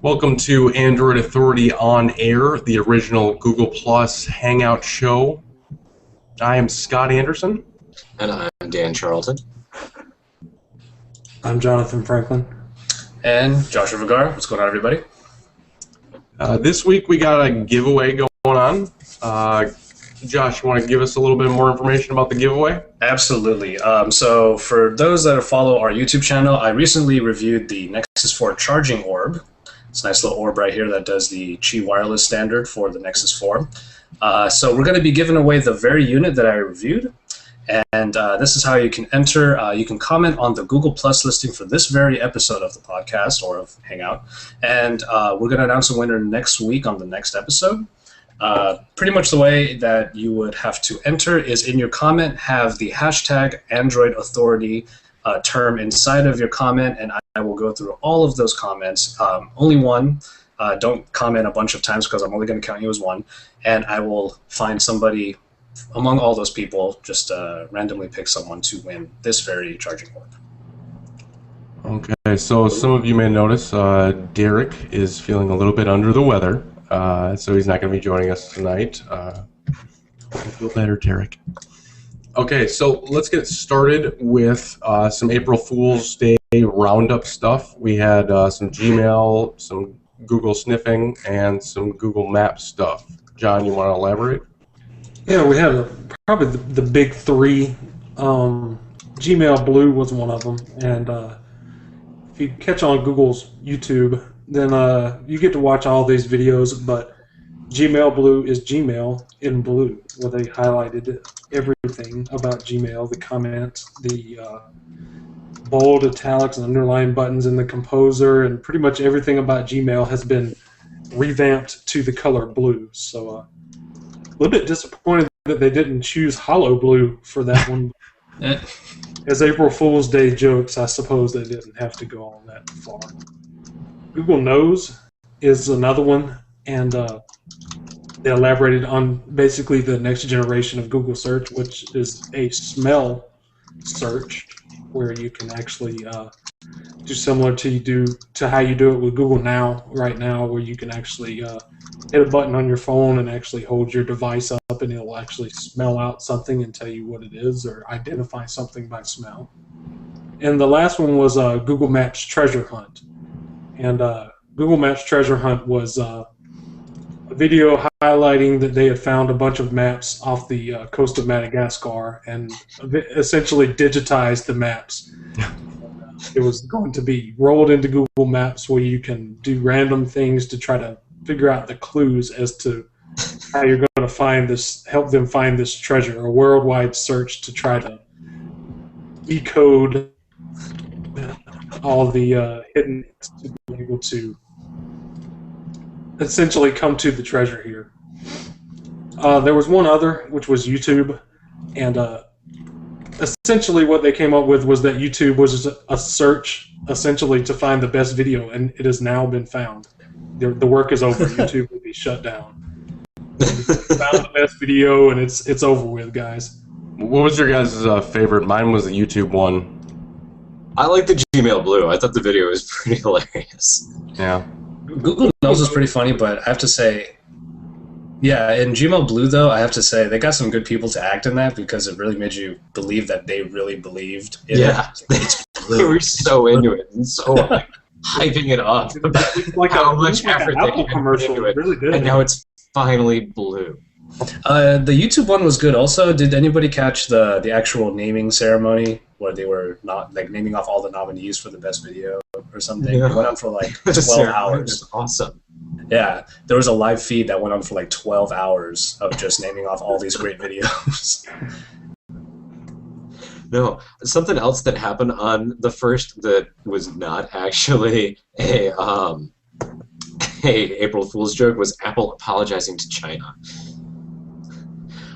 Welcome to Android Authority on Air, the original Google Plus Hangout show. I am Scott Anderson. And I'm Dan Charlton. I'm Jonathan Franklin. And Joshua Vergara. What's going on, everybody? This week we got a giveaway going on. Josh, you want to give us a little bit more information about the giveaway? Absolutely. So for those that follow our YouTube channel, I recently reviewed the Nexus 4 charging orb. It's a nice little orb right here that does the Qi wireless standard for the Nexus 4. So we're going to be giving away the very unit that I reviewed. And this is how you can enter. You can comment on the Google Plus listing for this very episode of the podcast or of Hangout. And we're going to announce a winner next week on the next episode. Pretty much the way that you would have to enter is in your comment, have the hashtag Android Authority term inside of your comment, and I will go through all of those comments. Only one. Don't comment a bunch of times because I'm only going to count you as one. And I will find somebody among all those people, just randomly pick someone to win this very charging orb. Okay, so some of you may notice Derek is feeling a little bit under the weather, so he's not going to be joining us tonight. I feel better, Derek. Okay, so let's get started with some April Fool's Day roundup stuff. We had some Gmail, some Google sniffing, and some Google Maps stuff. John, you want to elaborate? Yeah, we had probably the big three. Gmail Blue was one of them, and if you catch on Google's YouTube, then you get to watch all these videos, but Gmail Blue is Gmail in blue, where they highlighted everything about Gmail, the comments, the bold, italics, and underline buttons in the composer, and pretty much everything about Gmail has been revamped to the color blue. So a little bit disappointed that they didn't choose hollow blue for that one. As April Fool's Day jokes, I suppose they didn't have to go all that far. Google Knows is another one, and they elaborated on basically the next generation of Google Search, which is a smell search, where you can actually do similar to how you do it with Google Now right now, where you can actually hit a button on your phone and actually hold your device up, and it'll actually smell out something and tell you what it is or identify something by smell. And the last one was Google Maps Treasure Hunt. And Google Maps Treasure Hunt was a video highlighting that they had found a bunch of maps off the coast of Madagascar and essentially digitized the maps. It was going to be rolled into Google Maps where you can do random things to try to figure out the clues as to how you're going to help them find this treasure, a worldwide search to try to decode all the hidden to be able to essentially come to the treasure here. There was one other, which was YouTube, and essentially what they came up with was that YouTube was a search essentially to find the best video, and it has now been found. The work is over. YouTube will be shut down. Found the best video, and it's over with, guys. What was your guys' favorite? Mine was the YouTube one. I like the Gmail Blue. I thought the video was pretty hilarious. Yeah. Google Knows was pretty funny, but I have to say, yeah, in Gmail Blue, though, I have to say, they got some good people to act in that because it really made you believe that they really believed in it. They were so into it and so hyping it up about Like how much like effort an they Apple put commercial. into it. It really did. And now it's finally blue. The YouTube one was good also. Did anybody catch the actual naming ceremony where they were not naming off all the nominees for the best video or something? Yeah. It went on for like The 12 ceremony hours. was awesome. Yeah, there was a live feed that went on for like 12 hours of just naming off all these great videos. No, something else that happened on the first that was not actually a April Fool's joke was Apple apologizing to China.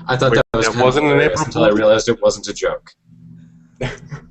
I thought that was kind wasn't of an hilarious April until I Fool's? realized it wasn't a joke.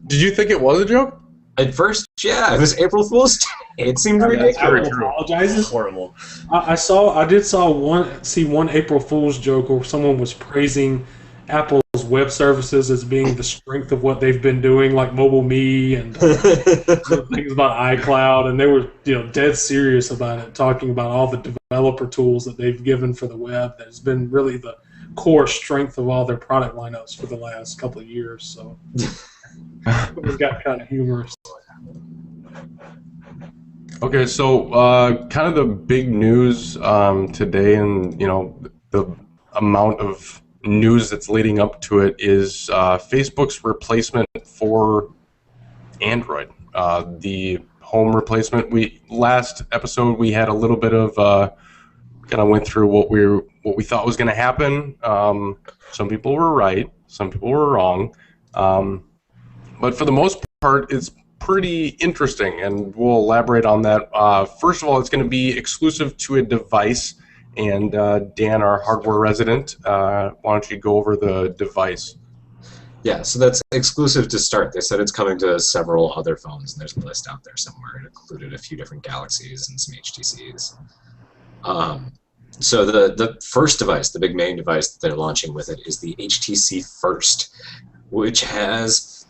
Did you think it was a joke? At first, yeah, it was April Fool's Day. It seemed ridiculous. Apple apologizes. Horrible. I did see one April Fool's joke where someone was praising Apple's web services as being the strength of what they've been doing, like Mobile Me and things about iCloud, and they were dead serious about it, talking about all the developer tools that they've given for the web. That's been really the core strength of all their product lineups for the last couple of years. So it got kind of humorous. Okay, so kind of the big news today, and the amount of news that's leading up to it is Facebook's replacement for Android. The home replacement. Last episode we had a little bit of kind of went through what we thought was going to happen. Some people were right, some people were wrong, but for the most part, it's pretty interesting, and we'll elaborate on that. First of all, it's going to be exclusive to a device, and Dan, our hardware resident, why don't you go over the device? Yeah, so that's exclusive to start. They said it's coming to several other phones, and there's a list out there somewhere. It included a few different Galaxies and some HTCs. So the first device, the big main device that they're launching with it, is the HTC First, which has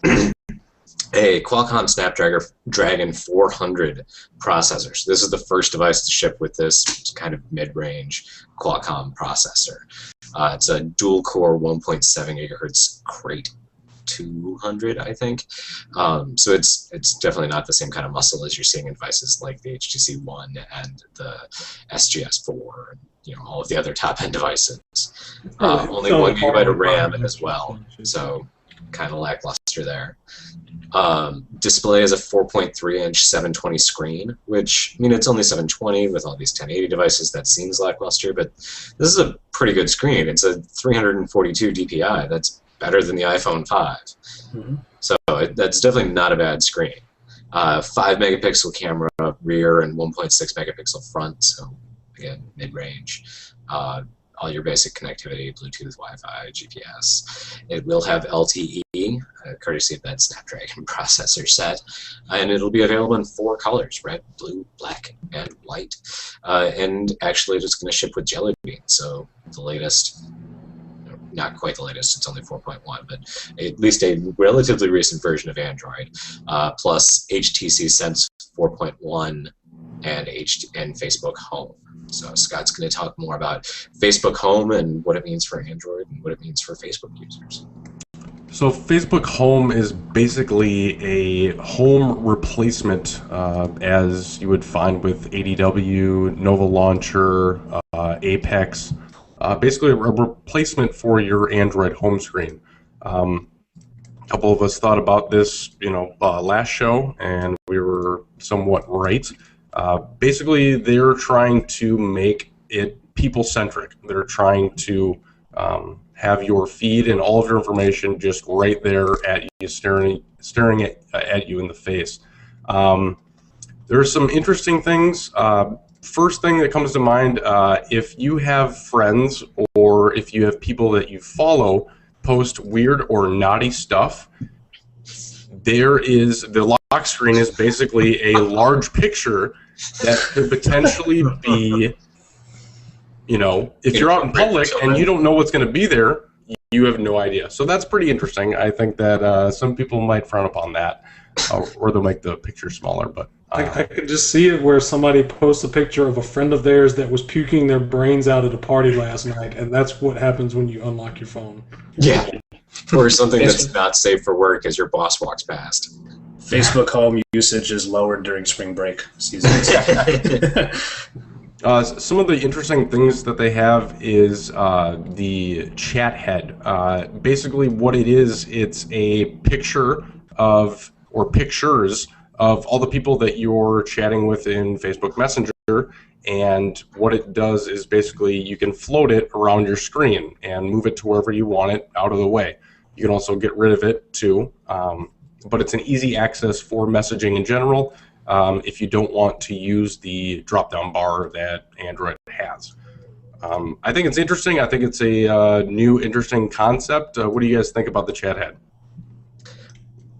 a Qualcomm Snapdragon 400 processor. So this is the first device to ship with this kind of mid-range Qualcomm processor. It's a dual-core 1.7 gigahertz Crate 200, I think. So it's definitely not the same kind of muscle as you're seeing in devices like the HTC One and the SGS4, and all of the other top-end devices. Only 1 gigabyte of RAM as well, so kind of lackluster there. Display is a 4.3-inch 720 screen, which, it's only 720 with all these 1080 devices. That seems lackluster, but this is a pretty good screen. It's a 342 DPI. That's better than the iPhone 5. Mm-hmm. So that's definitely not a bad screen. 5-megapixel camera rear and 1.6 megapixel front, so again, mid-range. All your basic connectivity, Bluetooth, Wi-Fi, GPS. It will have LTE, courtesy of that Snapdragon processor set, and it'll be available in 4 colors: red, blue, black, and white. And actually, it's going to ship with Jelly Bean, so the latest, not quite the latest, it's only 4.1, but at least a relatively recent version of Android, plus HTC Sense 4.1 and Facebook Home. So Scott's going to talk more about Facebook Home and what it means for Android and what it means for Facebook users. So Facebook Home is basically a home replacement, as you would find with ADW, Nova Launcher, Apex. Basically a replacement for your Android home screen. A couple of us thought about this, last show, and we were somewhat right. Basically, they're trying to make it people-centric. They're trying to have your feed and all of your information just right there at you, staring at you in the face. There are some interesting things. First thing that comes to mind, if you have friends or if you have people that you follow post weird or naughty stuff, the lock screen is basically a large picture that could potentially be, if you're out in public and you don't know what's going to be there, you have no idea. So that's pretty interesting. I think that some people might frown upon that, or they'll make the picture smaller. But I could just see it where somebody posts a picture of a friend of theirs that was puking their brains out at a party last night, and that's what happens when you unlock your phone. Yeah. Or something that's not safe for work as your boss walks past. Facebook Home usage is lowered during spring break season. Some of the interesting things that they have is the chat head. Basically what it is, it's a picture of, or pictures of all the people that you're chatting with in Facebook Messenger, and what it does is basically you can float it around your screen and move it to wherever you want it out of the way. You can also get rid of it too, but it's an easy access for messaging in general if you don't want to use the drop-down bar that Android has. I think it's interesting. I think it's a new, interesting concept. What do you guys think about the chat head?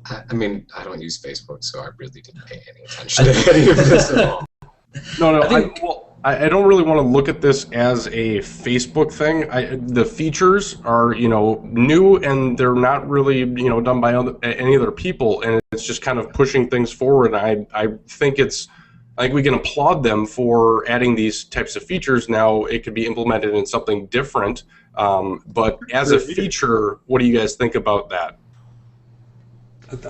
I mean, I don't use Facebook, so I really didn't pay any attention to any of this at all. No, I don't really want to look at this as a Facebook thing. The features are, new, and they're not really, done by any other people, and it's just kind of pushing things forward. I think we can applaud them for adding these types of features. Now it could be implemented in something different, but as a feature, what do you guys think about that?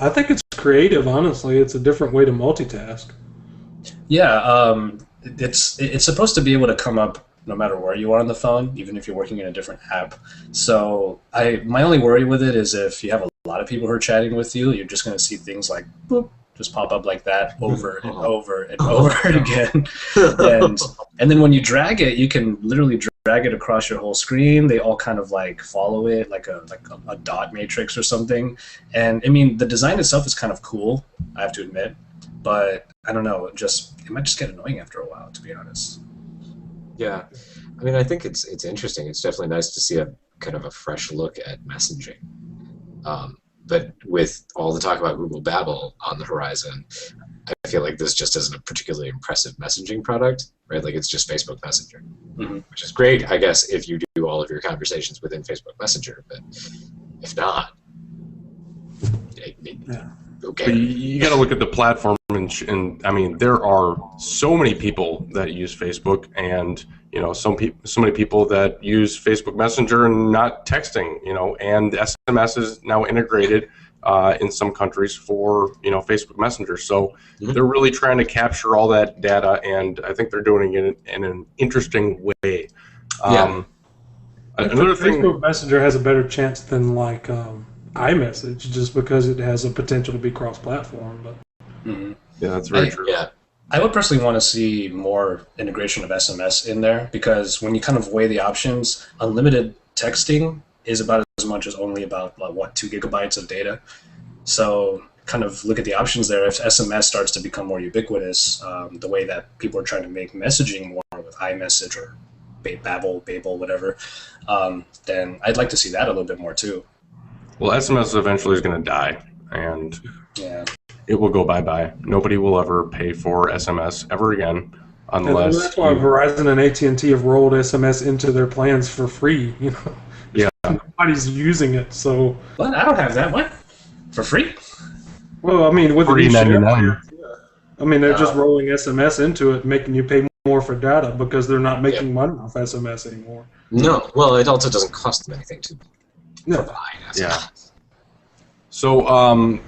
I think it's creative, honestly. It's a different way to multitask. Yeah, it's supposed to be able to come up no matter where you are on the phone, even if you're working in a different app. So my only worry with it is if you have a lot of people who are chatting with you, you're just going to see things like boop, just pop up like that over and over and over again. And then when you drag it, you can literally drag it across your whole screen. They all kind of like follow it like a dot matrix or something. And I mean, the design itself is kind of cool, I have to admit, but I don't know, it might just get annoying after a while, to be honest. Yeah, I mean, I think it's interesting. It's definitely nice to see a kind of a fresh look at messaging. But with all the talk about Google Babel on the horizon, I feel like this just isn't a particularly impressive messaging product, right? Like it's just Facebook Messenger, which is great, I guess, if you do all of your conversations within Facebook Messenger. But if not, okay. But you got to look at the platform, and I mean, there are so many people that use Facebook, and so many people that use Facebook Messenger and not texting, and SMS is now integrated in some countries for Facebook Messenger. So they're really trying to capture all that data, and I think they're doing it in an interesting way. Another thing, Facebook Messenger has a better chance than like iMessage, just because it has a potential to be cross-platform. But yeah, that's very true. Yeah. I would personally want to see more integration of SMS in there, because when you kind of weigh the options, unlimited texting is about as much as only about 2 gigabytes of data. So kind of look at the options there. If SMS starts to become more ubiquitous, the way that people are trying to make messaging more with iMessage or Babel, whatever, then I'd like to see that a little bit more too. Well, SMS eventually is going to die, and yeah, it will go bye-bye. Nobody will ever pay for SMS ever again, unless... And that's why Verizon and AT&T have rolled SMS into their plans for free. Yeah. Nobody's using it, so... What? I don't have that. What? For free? Well, I mean, with the new $3.99. I mean, they're just rolling SMS into it, making you pay more for data because they're not making money off SMS anymore. No, well, it also doesn't cost them anything to provide SMS. Yeah. So,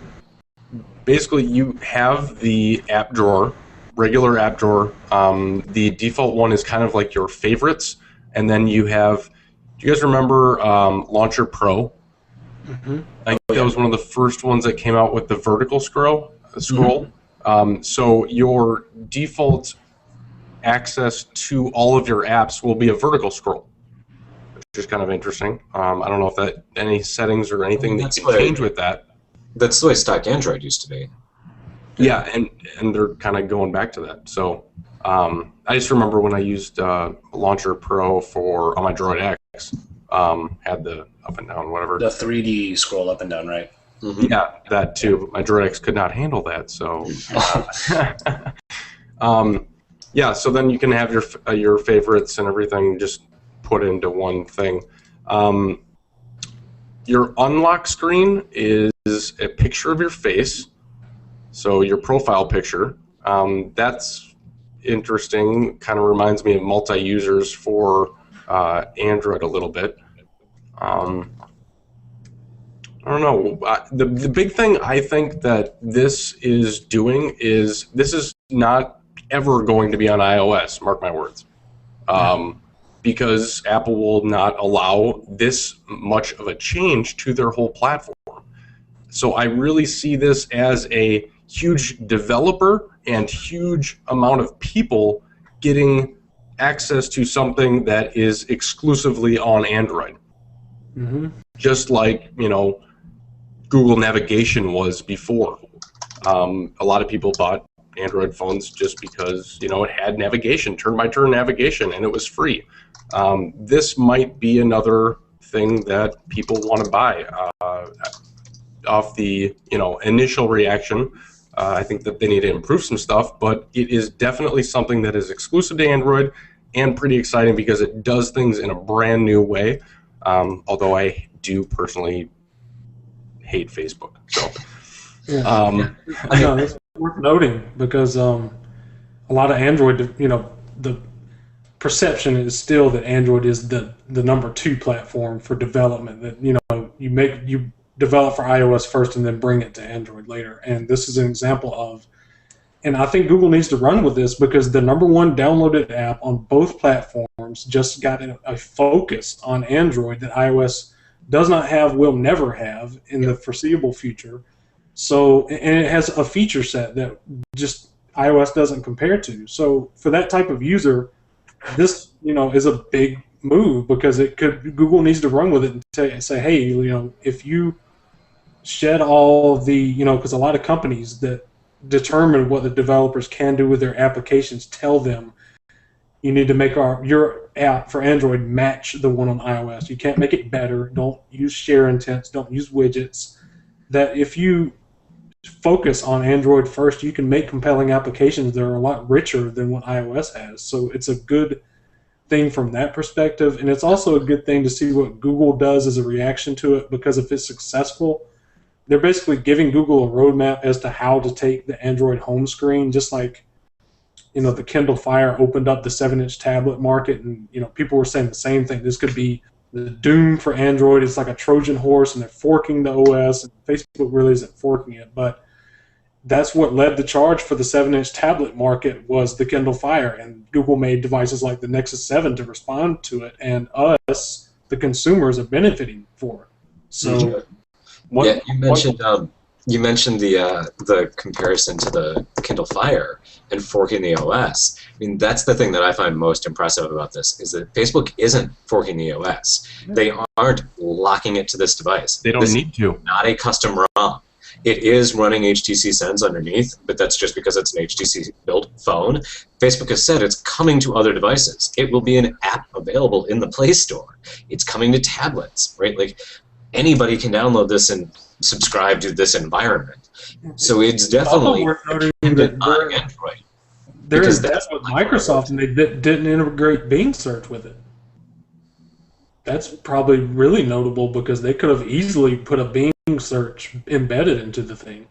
basically, you have the app drawer, regular app drawer. The default one is kind of like your favorites, and then you have... Do you guys remember Launcher Pro? I think that was one of the first ones that came out with the vertical scroll. So your default access to all of your apps will be a vertical scroll, which is kind of interesting. I don't know if that any settings or anything that you can change with that. That's the way stock Android used to be. Yeah, and they're kind of going back to that. So I just remember when I used Launcher Pro on my Droid X, had the up and down, whatever. The 3D scroll up and down, right? Yeah, that too. My Droid X could not handle that, so... yeah, so then you can have your favorites and everything just put into one thing. Your unlock screen is a picture of your face, so your profile picture. That's interesting. Kind of reminds me of multi-users for Android a little bit. I don't know. The big thing I think that this is doing is this is not ever going to be on iOS, mark my words, because Apple will not allow this much of a change to their whole platform. So I really see this as a huge developer and huge amount of people getting access to something that is exclusively on Android. Just like, Google Navigation was before. A lot of people bought Android phones just because, it had navigation, turn-by-turn navigation, and it was free. This might be another thing that people want to buy off the, initial reaction. I think that they need to improve some stuff, but it is definitely something that is exclusive to Android and pretty exciting because it does things in a brand new way. Although I do personally hate Facebook. So, it's worth noting because a lot of Android, the perception is still that Android is the number 2 platform for development. That you develop for iOS first and then bring it to Android later. And this is an example of, and I think Google needs to run with this because the number 1 downloaded app on both platforms just got a focus on Android that iOS does not have, will never have in the foreseeable future. So, and it has a feature set that just iOS doesn't compare to. So for that type of user, this, is a big move because Google needs to run with it and say, hey, if you shed all the, because a lot of companies that determine what the developers can do with their applications tell them you need to make your app for Android match the one on iOS. You can't make it better. Don't use share intents. Don't use widgets. That if you focus on Android first, you can make compelling applications that are a lot richer than what iOS has. So it's a good thing from that perspective, and it's also a good thing to see what Google does as a reaction to it, because if it's successful, they're basically giving Google a roadmap as to how to take the Android home screen, just like the Kindle Fire opened up the 7-inch tablet market, and people were saying the same thing. This could be the doom for Android. It's like a Trojan horse, and they're forking the OS, and Facebook really isn't forking it, but that's what led the charge for the 7-inch tablet market was the Kindle Fire, and Google made devices like the Nexus 7 to respond to it, and us, the consumers, are benefiting for it. So, you mentioned the comparison to the Kindle Fire and forking the OS. I mean, that's the thing that I find most impressive about this, is that Facebook isn't forking the OS. They aren't locking it to this device. They don't need to. Not a custom ROM. It is running HTC Sends underneath, but that's just because it's an HTC-built phone. Facebook has said it's coming to other devices. It will be an app available in the Play Store. It's coming to tablets, right? Like, anybody can download this and subscribe to this environment. So it's definitely dependent on Android. There is that with Microsoft, and they didn't integrate Bing search with it. That's probably really notable because they could have easily put a Bing search embedded into the thing.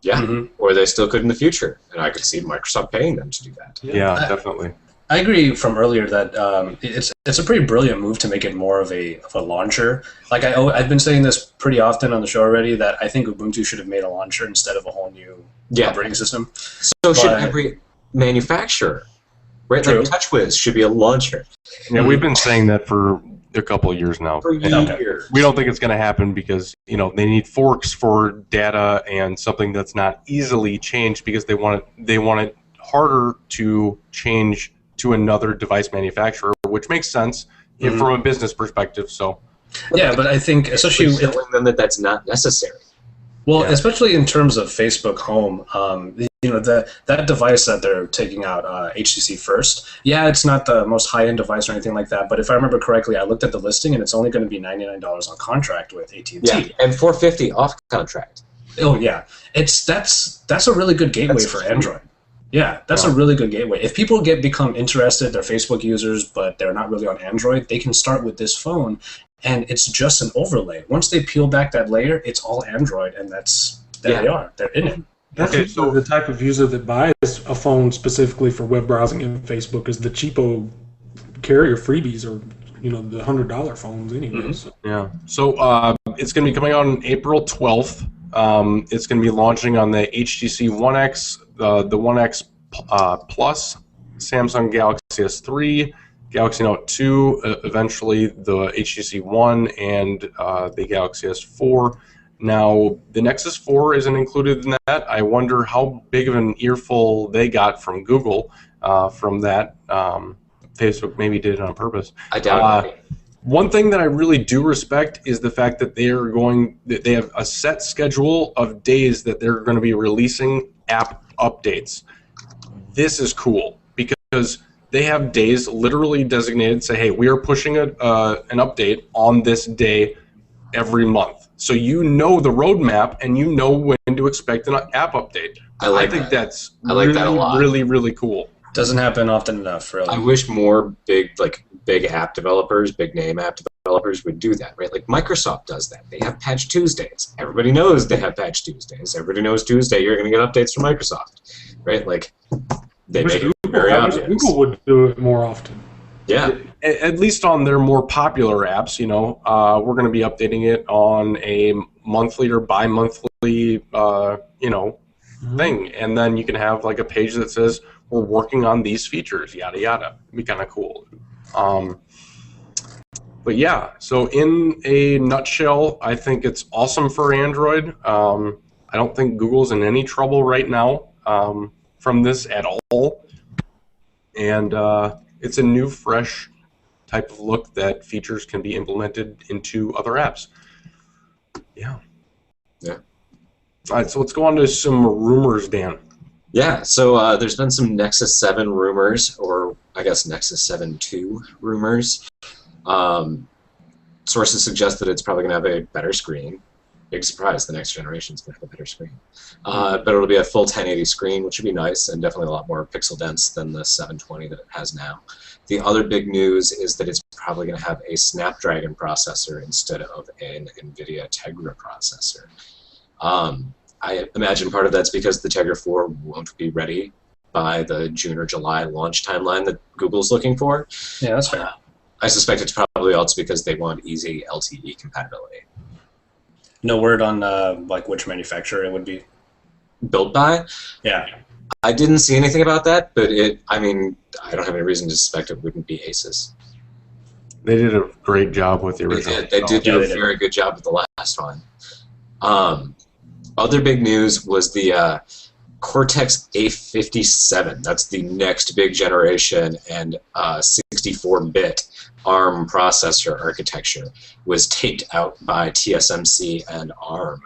Yeah, or they still could in the future, and I could see Microsoft paying them to do that. Yeah, definitely. I agree from earlier that it's a pretty brilliant move to make it more of a launcher. Like I've been saying this pretty often on the show already, that I think Ubuntu should have made a launcher instead of a whole new operating system. So should every manufacturer, right? True. Like TouchWiz should be a launcher. Yeah, we've been saying that for a couple of years now. For years. We don't think it's going to happen because they need forks for data and something that's not easily changed because they want it harder to change to another device manufacturer, which makes sense from a business perspective. So yeah, but I think especially telling them that that's not necessary. Well, especially in terms of Facebook Home, that device that they're taking out, HTC First, yeah, it's not the most high-end device or anything like that, but if I remember correctly, I looked at the listing, and it's only going to be $99 on contract with AT&T. Yeah, and $450 off contract. Oh, yeah. That's a really good gateway for Android. Yeah, that's a really good gateway. If people become interested, they're Facebook users, but they're not really on Android, they can start with this phone, and it's just an overlay. Once they peel back that layer, it's all Android, and there they are. They're in it. That's the type of user that buys a phone specifically for web browsing and Facebook is the cheapo carrier freebies or the $100 phones anyway. So. Yeah. So it's going to be coming out on April 12th. It's going to be launching on the HTC One X, the One X Plus, Samsung Galaxy S3, Galaxy Note 2, eventually the HTC One, and the Galaxy S4. Now, the Nexus 4 isn't included in that. I wonder how big of an earful they got from Google from that. Facebook maybe did it on purpose. I doubt it. One thing that I really do respect is the fact that they have a set schedule of days that they're going to be releasing app updates. This is cool because they have days literally designated, say, hey, we are pushing an update on this day every month. so you know the roadmap and you know when to expect an app update. I think that's I like that a lot. really, really cool. Doesn't happen often enough, really. I wish more big app developers, big name app developers would do that, right? Like Microsoft does that. They have Patch Tuesdays. Everybody knows they have Patch Tuesdays. Everybody knows Tuesday you're going to get updates from Microsoft, right? Like they make it very obvious. Google would do it more often. Yeah. At least on their more popular apps, you know, we're going to be updating it on a monthly or bi-monthly, you know, thing, and then you can have like a page that says we're working on these features, yada yada. It'd be kind of cool. But yeah, so in a nutshell, I think it's awesome for Android. I don't think Google's in any trouble right now from this at all, and it's a new, fresh type of look that features can be implemented into other apps. Yeah. Yeah. All right, so let's go on to some rumors, Dan. Yeah, so there's been some Nexus 7 rumors, or I guess Nexus 7 2 rumors. Sources suggest that it's probably going to have a better screen. Big surprise, the next generation's going to have a better screen. But it'll be a full 1080 screen, which would be nice, and definitely a lot more pixel dense than the 720 that it has now. The other big news is that it's probably going to have a Snapdragon processor instead of an NVIDIA Tegra processor. I imagine part of that's because the Tegra 4 won't be ready by the June or July launch timeline that Google's looking for. Yeah, that's fair. I suspect it's probably also because they want easy LTE compatibility. No word on like which manufacturer it would be built by? Yeah. I didn't see anything about that, but I mean, I don't have any reason to suspect it wouldn't be Asus. They did a great job with the original. They did do a very good job with the last one. Other big news was the Cortex A57. That's the next big generation, and 64-bit ARM processor architecture was taped out by TSMC and ARM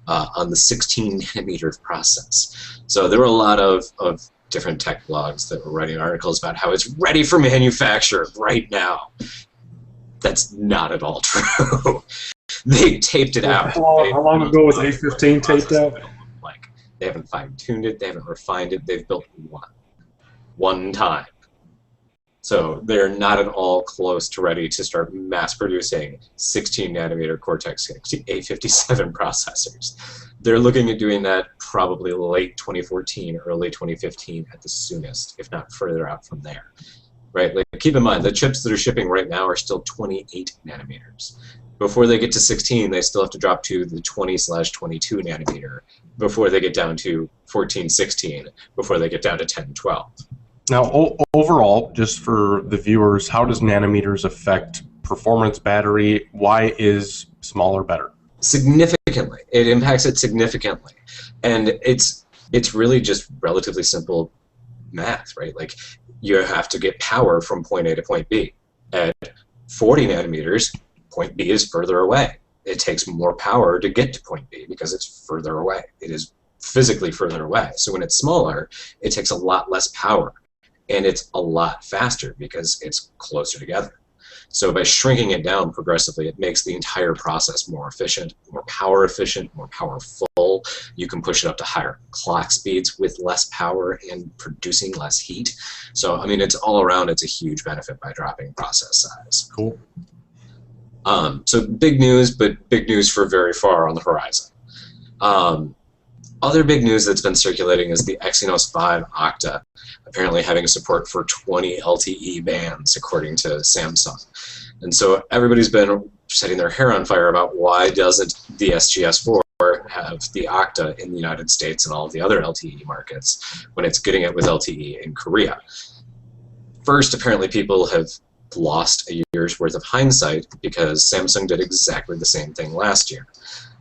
on the 16-nanometer process. So there were a lot of different tech blogs that were writing articles about how it's ready for manufacture right now. That's not at all true. They taped it out. How long ago was A15 taped out? Like, they haven't fine-tuned it, they haven't refined it, they've built one time. So they're not at all close to ready to start mass-producing 16-nanometer Cortex A57 processors. They're looking at doing that probably late 2014, early 2015 at the soonest, if not further out from there. Right? Like, keep in mind, the chips that are shipping right now are still 28 nanometers. Before they get to 16, they still have to drop to the 20/22 nanometer before they get down to 14, 16, before they get down to 10, 12. Now, overall, just for the viewers, how does nanometers affect performance, battery? Why is smaller better? Significantly. It impacts it significantly. And it's really just relatively simple math, right? Like, you have to get power from point A to point B. At 40 nanometers, point B is further away. It takes more power to get to point B because it's further away. It is physically further away. So when it's smaller, it takes a lot less power. And it's a lot faster because it's closer together. So by shrinking it down progressively, it makes the entire process more efficient, more power efficient, more powerful. You can push it up to higher clock speeds with less power and producing less heat. So, I mean, it's all around, it's a huge benefit by dropping process size. Cool. So big news, but big news for very far on the horizon. Other big news that's been circulating is the Exynos 5 Octa apparently having support for 20 LTE bands, according to Samsung. And so everybody's been setting their hair on fire about why doesn't the SGS4 have the Octa in the United States and all of the other LTE markets when it's getting it with LTE in Korea. First, apparently people have lost a year's worth of hindsight because Samsung did exactly the same thing last year.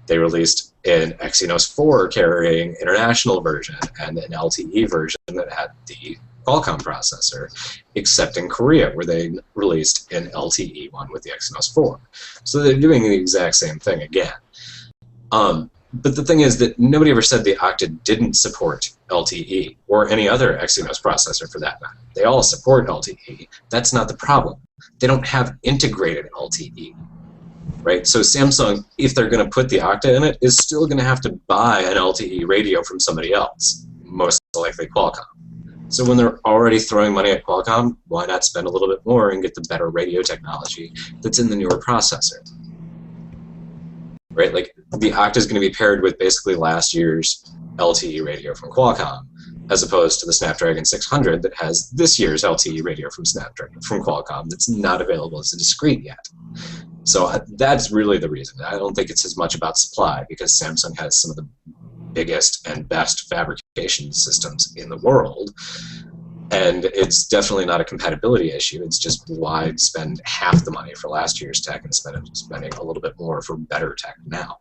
They released an Exynos 4 carrying international version and an LTE version that had the Qualcomm processor, except in Korea, where they released an LTE one with the Exynos 4. So they're doing the exact same thing again. But the thing is that nobody ever said the Octa didn't support LTE, or any other Exynos processor for that matter. They all support LTE. That's not the problem. They don't have integrated LTE. right? So Samsung, if they're going to put the Octa in it, is still going to have to buy an LTE radio from somebody else, most likely Qualcomm. So when they're already throwing money at Qualcomm, why not spend a little bit more and get the better radio technology that's in the newer processor? Right? Like, the Octa is going to be paired with basically last year's LTE radio from Qualcomm, as opposed to the Snapdragon 600 that has this year's LTE radio from Qualcomm that's not available as a discrete yet. So that's really the reason. I don't think it's as much about supply, because Samsung has some of the biggest and best fabrication systems in the world, and it's definitely not a compatibility issue. It's just why spend half the money for last year's tech and spending a little bit more for better tech now.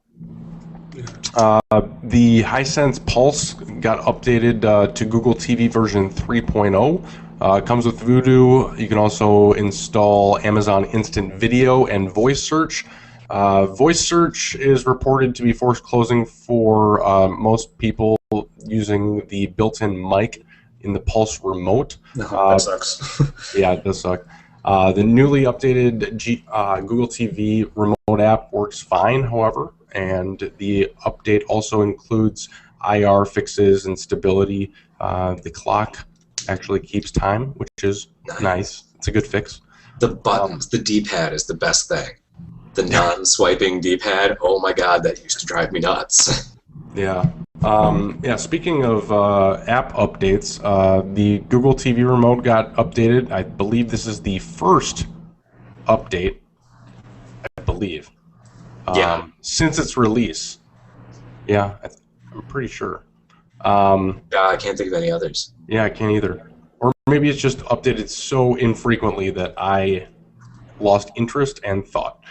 The Hisense Pulse got updated to Google TV version 3.0. It comes with Voodoo. You can also install Amazon Instant Video and Voice Search. Voice Search is reported to be forced closing for most people using the built-in mic in the Pulse remote. That sucks. Yeah, it does suck. The newly updated Google TV remote app works fine, however, and the update also includes IR fixes and stability. The clock actually keeps time, which is nice. It's a good fix. The buttons, the D-pad is the best thing. The non-swiping D-pad, oh my god, that used to drive me nuts. Yeah. Speaking of app updates, the Google TV remote got updated. I believe this is the first update, I believe, since its release. Yeah, I'm pretty sure. I can't think of any others. Yeah, I can't either. Or maybe it's just updated so infrequently that I lost interest and thought.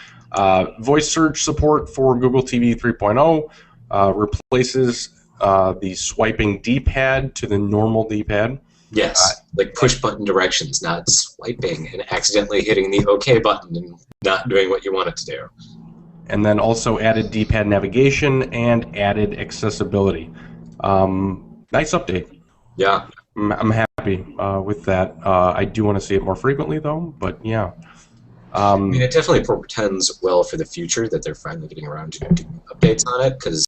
Voice search support for Google TV 3.0 replaces the swiping D-pad to the normal D-pad. Yes, like push-button directions, not swiping and accidentally hitting the OK button and not doing what you want it to do. And then also added D-pad navigation and added accessibility. Nice update. Yeah. I'm happy with that. I do want to see it more frequently, though, but yeah. I mean, it definitely portends well for the future that they're finally getting around to doing updates on it, because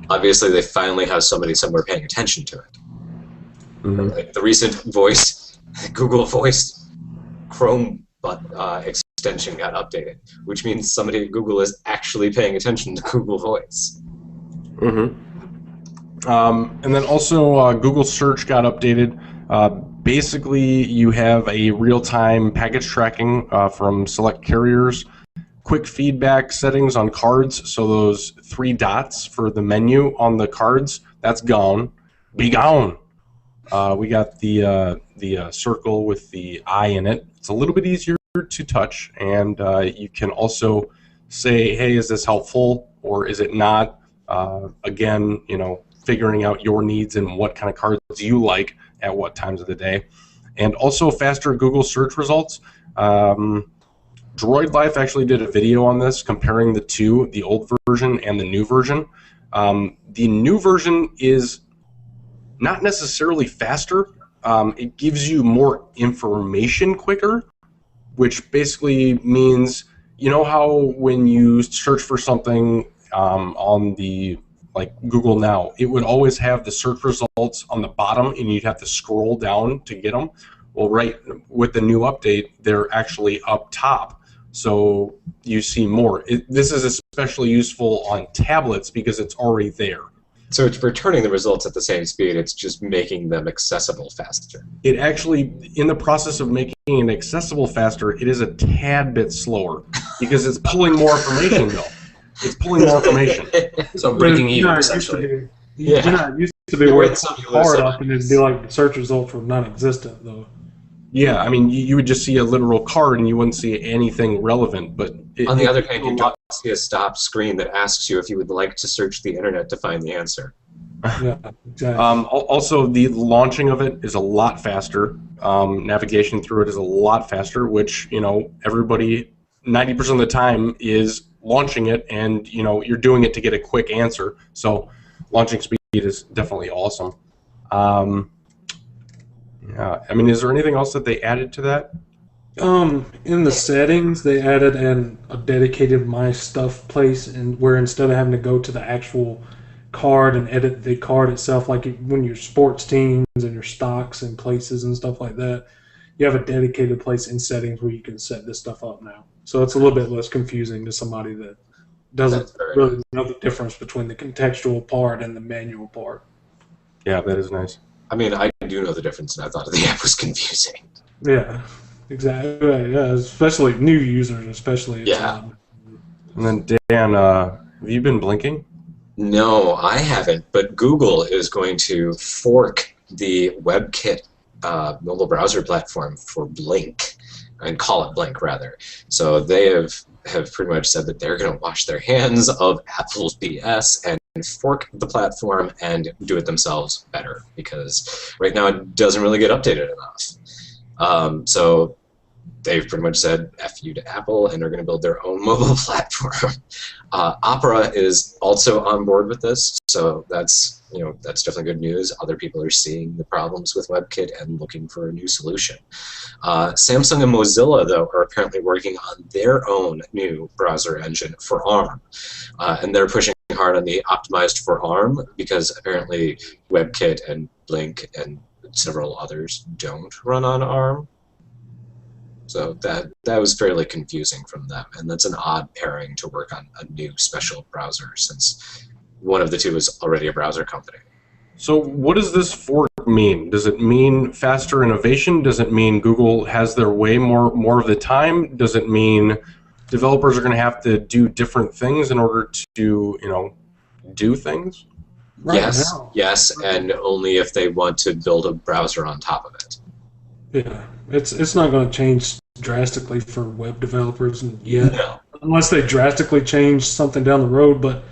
obviously they finally have somebody somewhere paying attention to it. Mm-hmm. Like the recent Google Voice Chrome extension got updated, which means somebody at Google is actually paying attention to Google Voice. Mm-hmm. And then also Google Search got updated. Basically, you have a real-time package tracking from select carriers, quick feedback settings on cards, so those 3 dots for the menu on the cards, that's gone. Be gone! We got the circle with the eye in it. It's a little bit easier to touch, and you can also say, hey, is this helpful, or is it not? Again, figuring out your needs and what kind of cards you like at what times of the day. And also faster Google search results. Droid Life actually did a video on this, comparing the two, the old version and the new version. The new version is not necessarily faster. It gives you more information quicker, which basically means, how when you search for something on the like Google Now, it would always have the search results on the bottom and you'd have to scroll down to get them. Well, right with the new update, they're actually up top, so you see more. This is especially useful on tablets because it's already there. So it's returning the results at the same speed, it's just making them accessible faster. It actually, in the process of making it accessible faster, it is a tad bit slower because it's pulling more information, though. It's pulling more information. So breaking even, essentially. You're not used to be where it's hard up and it'd be like the search results were non-existent, though. Yeah, I mean, you would just see a literal card and you wouldn't see anything relevant. But on the other hand, you don't see a stop screen that asks you if you would like to search the internet to find the answer. Yeah, exactly. Also, the launching of it is a lot faster. Navigation through it is a lot faster, which, everybody 90% of the time is launching it, and you're doing it to get a quick answer. So launching speed is definitely awesome. Yeah, I mean, is there anything else that they added to that? In the settings, they added a dedicated My Stuff place, and where instead of having to go to the actual card and edit the card itself, like when your sports teams and your stocks and places and stuff like that, you have a dedicated place in settings where you can set this stuff up now. So it's a little bit less confusing to somebody that doesn't really know the difference between the contextual part and the manual part. Yeah, that is nice. I mean, I do know the difference, and I thought the app was confusing. Yeah, exactly. Yeah, especially new users, especially. Yeah. And then Dan, have you been blinking? No, I haven't, but Google is going to fork the WebKit mobile browser platform for Blink, and call it Blink, rather. So they have pretty much said that they're going to wash their hands of Apple's BS and fork the platform and do it themselves better, because right now it doesn't really get updated enough. So they've pretty much said F you to Apple, and they're going to build their own mobile platform. Opera is also on board with this, so that's definitely good news. Other people are seeing the problems with WebKit and looking for a new solution. Samsung and Mozilla, though, are apparently working on their own new browser engine for ARM, and they're pushing hard on the optimized for ARM, because apparently WebKit and Blink and several others don't run on ARM. So that was fairly confusing from them, and that's an odd pairing to work on a new special browser, since one of the two is already a browser company. So what does this fork mean? Does it mean faster innovation? Does it mean Google has their way more of the time? Does it mean developers are going to have to do different things in order to, do things? Yes, and only if they want to build a browser on top of it. Yeah, it's not going to change drastically for web developers yet, unless they drastically change something down the road. But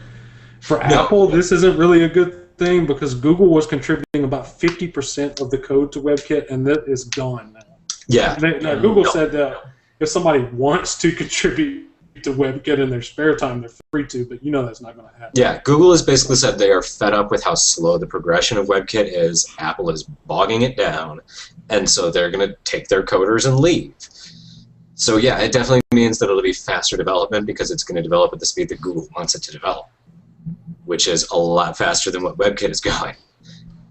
for Apple, this isn't really a good thing, because Google was contributing about 50% of the code to WebKit, and that is gone now. Yeah. Now Google said that if somebody wants to contribute to WebKit in their spare time, they're free to, but that's not going to happen. Yeah, Google has basically said they are fed up with how slow the progression of WebKit is. Apple is bogging it down, and so they're going to take their coders and leave. So yeah, it definitely means that it'll be faster development, because it's going to develop at the speed that Google wants it to develop, which is a lot faster than what WebKit is going.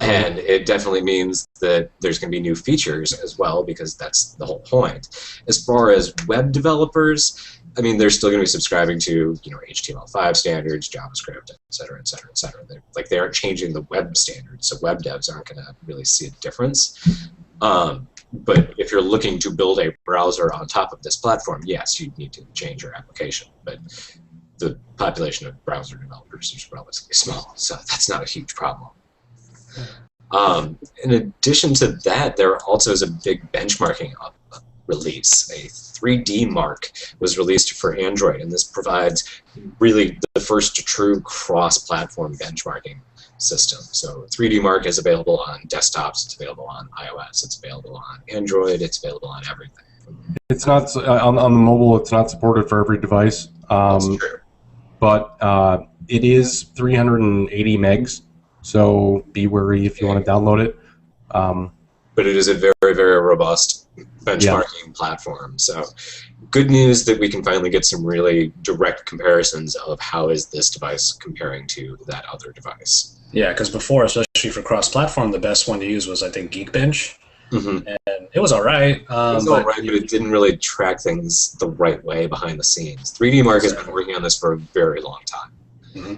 And it definitely means that there's going to be new features as well, because that's the whole point. As far as web developers, I mean, they're still going to be subscribing to HTML5 standards, JavaScript, et cetera, et cetera, et cetera. They aren't changing the web standards, so web devs aren't going to really see a difference. But if you're looking to build a browser on top of this platform, yes, you need to change your application. But the population of browser developers is relatively small, so that's not a huge problem. In addition to that, there also is a big benchmarking release. A 3D Mark was released for Android, and this provides really the first true cross-platform benchmarking system. So 3D Mark is available on desktops, it's available on iOS, it's available on Android, it's available on everything. It's not on the mobile. It's not supported for every device. That's true. But it is 380 megs, so be wary if you want to download it. But it is a very, very robust benchmarking platform. So good news that we can finally get some really direct comparisons of how is this device comparing to that other device. Yeah, because before, especially for cross-platform, the best one to use was, I think, Geekbench. Mm-hmm. And it was all right. It was all right, but it didn't really track things the right way behind the scenes. 3D Mark has been working on this for a very long time. Mm-hmm.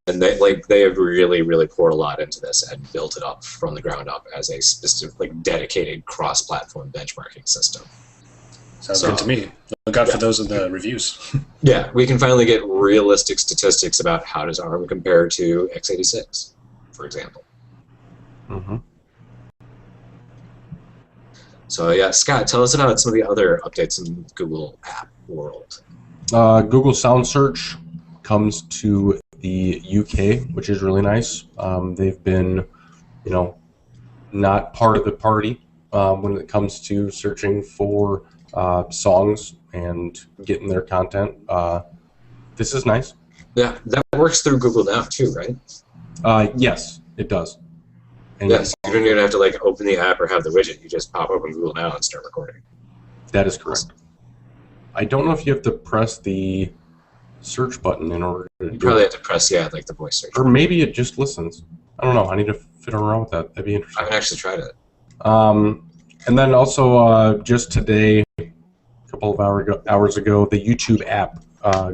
And they have really, really poured a lot into this and built it up from the ground up as a specific, dedicated cross-platform benchmarking system. Sounds good to me. Look out for those in the reviews. Yeah, we can finally get realistic statistics about how does ARM compare to x86, for example. Mm-hmm. So yeah, Scott, tell us about some of the other updates in the Google app world. Google Sound Search comes to the UK, which is really nice. They've been, not part of the party when it comes to searching for songs and getting their content. This is nice. Yeah, that works through Google Now too, right? Yes, it does. And yes, you don't even have to open the app or have the widget. You just pop open Google Now and start recording. That is correct. I don't know if you have to press the search button in order to You do probably it. have to press, like the voice search. Or maybe it just listens. I don't know. I need to fiddle around with that. That'd be I interesting. haven't actually tried it. And then also just today, a couple of hours ago, the YouTube app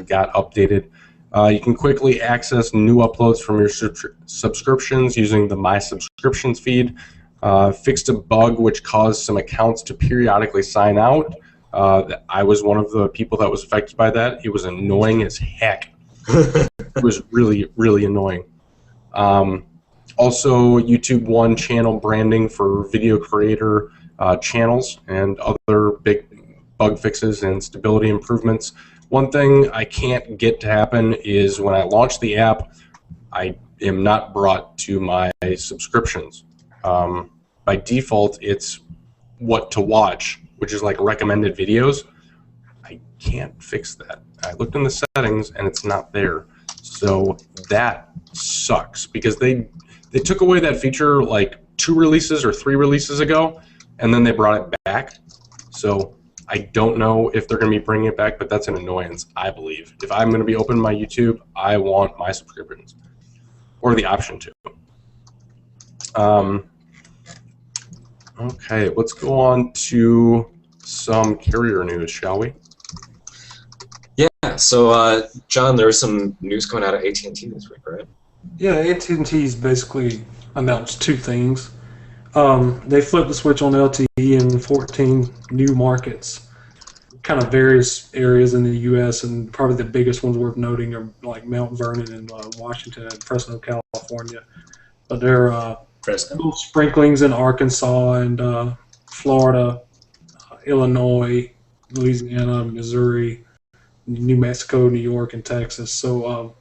got updated. You can quickly access new uploads from your subscriptions using the My Subscriptions feed. Fixed a bug which caused some accounts to periodically sign out. I was one of the people that was affected by that. It was annoying as heck. It was really, really annoying. Also, YouTube One channel branding for video creator channels and other big bug fixes and stability improvements. One thing I can't get to happen is when I launch the app, I am not brought to my subscriptions. By default, it's what to watch, which is like recommended videos. I can't fix that. I looked in the settings and it's not there. So that sucks because they took away that feature like 2 releases or 3 releases ago, and then they brought it back. So I don't know if they're going to be bringing it back, but that's an annoyance, I believe. If I'm going to be opening my YouTube, I want my subscriptions, or the option to. Okay, let's go on to some carrier news, shall we? Yeah, so John, there was some news coming out of AT&T this week, right? Yeah, AT&T's basically announced 2 things. They flipped the switch on LTE in 14 new markets, kind of various areas in the U.S., and probably the biggest ones worth noting are like Mount Vernon and Washington and Fresno, California. But there are little sprinklings in Arkansas and Florida, Illinois, Louisiana, Missouri, New Mexico, New York, and Texas. So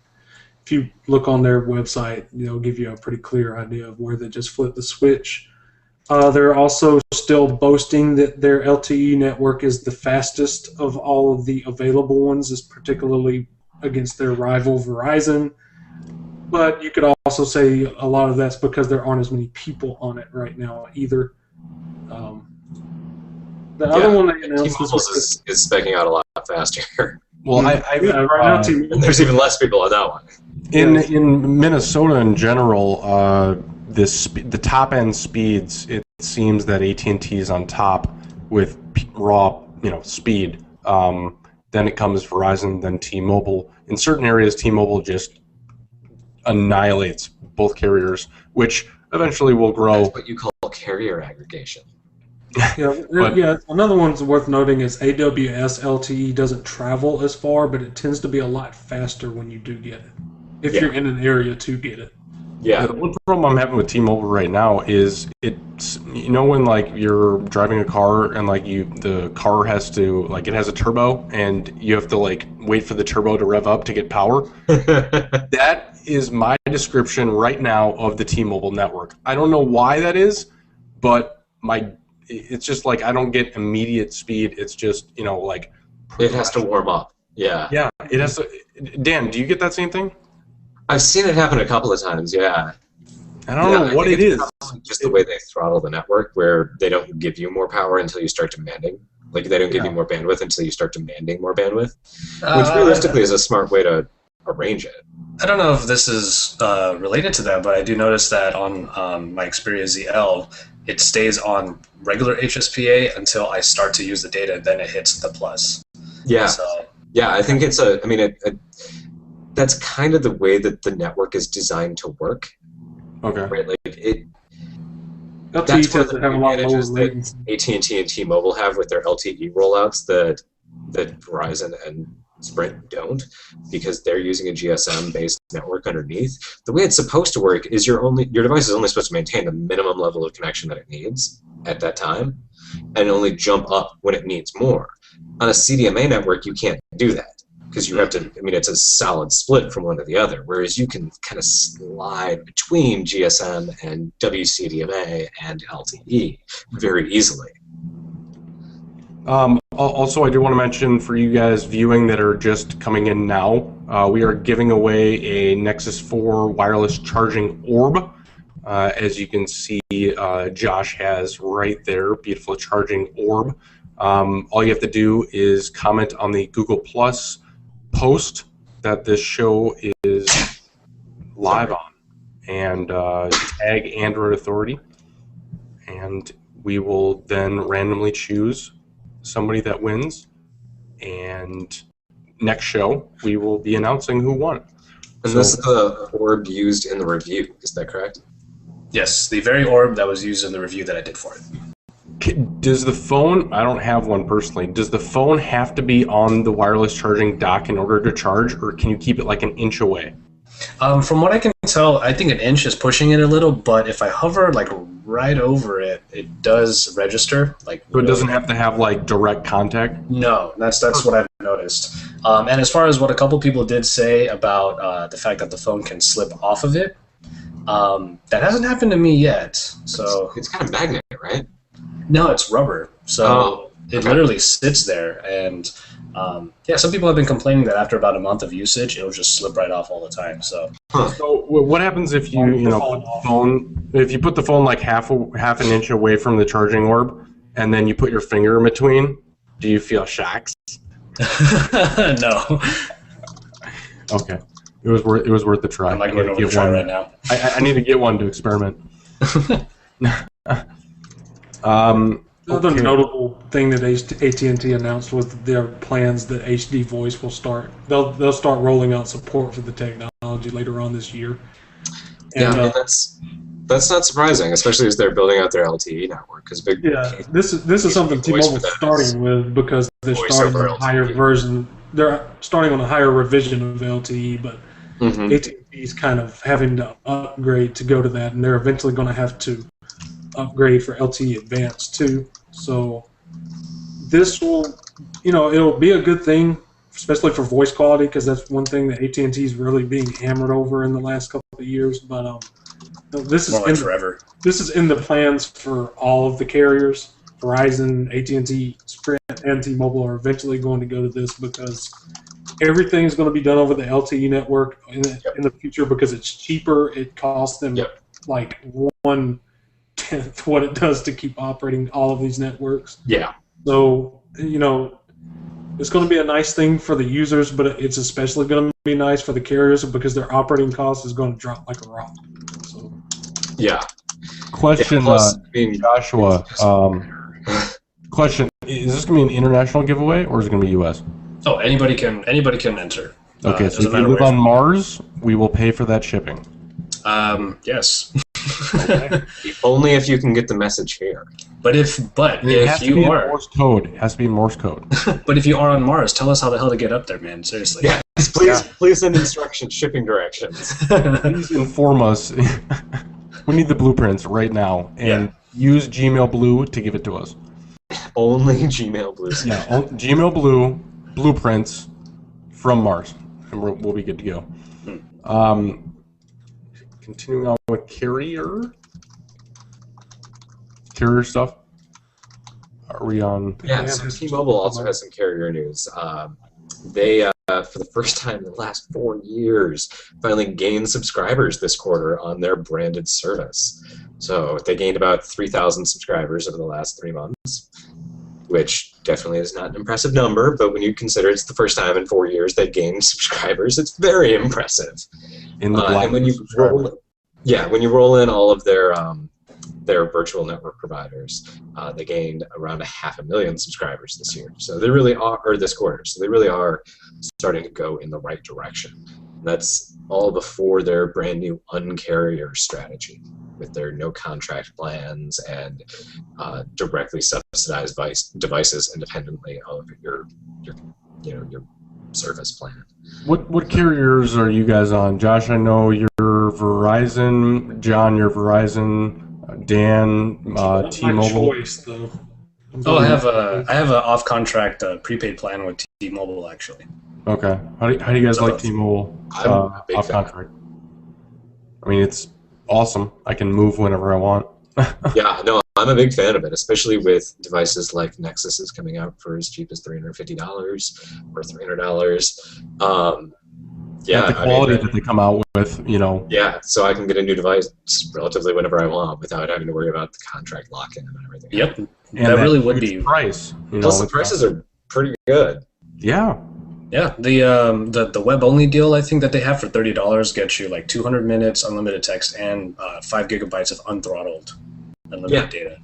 if you look on their website, it'll give you a pretty clear idea of where they just flipped the switch. They're also still boasting that their LTE network is the fastest of all of the available ones, is particularly against their rival Verizon. But you could also say a lot of that's because there aren't as many people on it right now either. The other one they announced T-Mobile is specking out a lot faster. Well, right now, T-Mobile. And there's even less people on that one. In Minnesota in general, the top end speeds, it seems that AT&T is on top with raw speed. Then it comes Verizon, then T-Mobile. In certain areas, T-Mobile just annihilates both carriers, which eventually will grow. That's what you call carrier aggregation. Yeah, another one's worth noting is AWS LTE doesn't travel as far, but it tends to be a lot faster when you do get it, if you're in an area to get it. Yeah. The one problem I'm having with T-Mobile right now is it's when like you're driving a car and like the car has to it has a turbo and you have to like wait for the turbo to rev up to get power. That is my description right now of the T-Mobile network. I don't know why that is, but it's just like I don't get immediate speed. It's just like it has to warm up. Yeah. Yeah, it has to. Dan, do you get that same thing? I've seen it happen a couple of times, yeah. I don't know what it is. Just the way they throttle the network, where they don't give you more power until you start demanding. Like, they don't give you more bandwidth until you start demanding more bandwidth, which realistically is a smart way to arrange it. I don't know if this is related to that, but I do notice that on my Xperia ZL, it stays on regular HSPA until I start to use the data, and then it hits the plus. Yeah. So, yeah, I think it's that's kind of the way that the network is designed to work. Okay. Right? Like LTE that's one of the have a lot lower advantages that latency. AT&T and T-Mobile have with their LTE rollouts that Verizon and Sprint don't, because they're using a GSM-based network underneath. The way it's supposed to work is your device is only supposed to maintain the minimum level of connection that it needs at that time, and only jump up when it needs more. On a CDMA network, you can't do that, because you have to, it's a solid split from one to the other, whereas you can kind of slide between GSM and WCDMA and LTE very easily. Also, I do want to mention for you guys viewing that are just coming in now, we are giving away a Nexus 4 wireless charging orb. As you can see, Josh has right there, beautiful charging orb. All you have to do is comment on the Google Plus post that this show is live on, and tag Android Authority, and we will then randomly choose somebody that wins, and next show we will be announcing who won. And this is the orb used in the review, is that correct? Yes, the very orb that was used in the review that I did for it. Does the phone, I don't have one personally, does the phone have to be on the wireless charging dock in order to charge, or can you keep it like an inch away? From what I can tell, I think an inch is pushing it a little, but if I hover like right over it, it does register. Like, So it doesn't have to have like direct contact? No, that's what I've noticed. And as far as what a couple people did say about the fact that the phone can slip off of it, that hasn't happened to me yet. So It's kind of magnet, right? no, it's rubber. So it literally sits there, and yeah, some people have been complaining that after about a month of usage, it'll just slip right off all the time. So, So what happens if you put the phone like half an inch away from the charging orb, and then you put your finger in between? Do you feel shocks? no. Okay, it was worth the try. I'm like going over the try right now. I need to get one to experiment. Another notable thing that AT&T announced was their plans that HD voice will start. They'll start rolling out support for the technology later on this year. And, yeah, I mean, that's not surprising, especially as they're building out their LTE network. This is something T-Mobile's starting with because they're starting on a higher version. They're starting on a higher revision of LTE, but AT&T is kind of having to upgrade to go to that, and they're eventually going to have to upgrade for LTE Advanced too. So this will, it'll be a good thing, especially for voice quality, because that's one thing that AT&T is really being hammered over in the last couple of years. But this is forever. This is in the plans for all of the carriers. Verizon, AT&T, Sprint, and T-Mobile are eventually going to go to this because everything is going to be done over the LTE network in the future because it's cheaper. It costs them like 1/10 what it does to keep operating all of these networks. Yeah. So, it's going to be a nice thing for the users, but it's especially going to be nice for the carriers because their operating cost is going to drop like a rock. So. Yeah. Question, Joshua. Question: is this going to be an international giveaway or is it going to be U.S.? Oh, anybody can enter. Okay, so if you live on Mars, we will pay for that shipping. Yes. Okay. Only if you can get the message here. But if you are Morse code, it has to be Morse code. But if you are on Mars, tell us how the hell to get up there, man. Seriously. Yeah. Please send instructions, shipping directions. Please inform us. We need the blueprints right now, and use Gmail Blue to give it to us. Only Gmail Blue. Yeah, Gmail Blue blueprints from Mars, and we'll be good to go. Continuing on with carrier stuff. Are we on? Yeah, so T-Mobile also has some carrier news. They, for the first time in the last 4 years, finally gained subscribers this quarter on their branded service. So they gained about 3,000 subscribers over the last 3 months, which definitely is not an impressive number, but when you consider it's the first time in 4 years they've gained subscribers, it's very impressive. In the black and when you roll in all of their virtual network providers, they gained around 500,000 subscribers this year. So they really are, or this quarter. So they really are starting to go in the right direction. And that's all before their brand new uncarrier strategy, with their no contract plans and directly subsidized devices independently of your service plan. What carriers are you guys on? Josh, I know you're Verizon. John, you're Verizon. Dan, T-Mobile. Choice, though. I have an off-contract prepaid plan with T-Mobile actually. Okay. How do you guys like T-Mobile I'm a big off fan. contract? I mean, it's awesome. I can move whenever I want. Yeah, no, I'm a big fan of it, especially with devices like Nexus is coming out for as cheap as $350 or $300. Yeah, the quality that they come out with, Yeah, so I can get a new device relatively whenever I want without having to worry about the contract lock-in and everything. Yep, and that really would be. price. Plus, the prices are pretty good. Yeah. Yeah, the web only deal I think that they have for $30 gets you like 200 minutes unlimited text and 5 gigabytes of unthrottled unlimited data.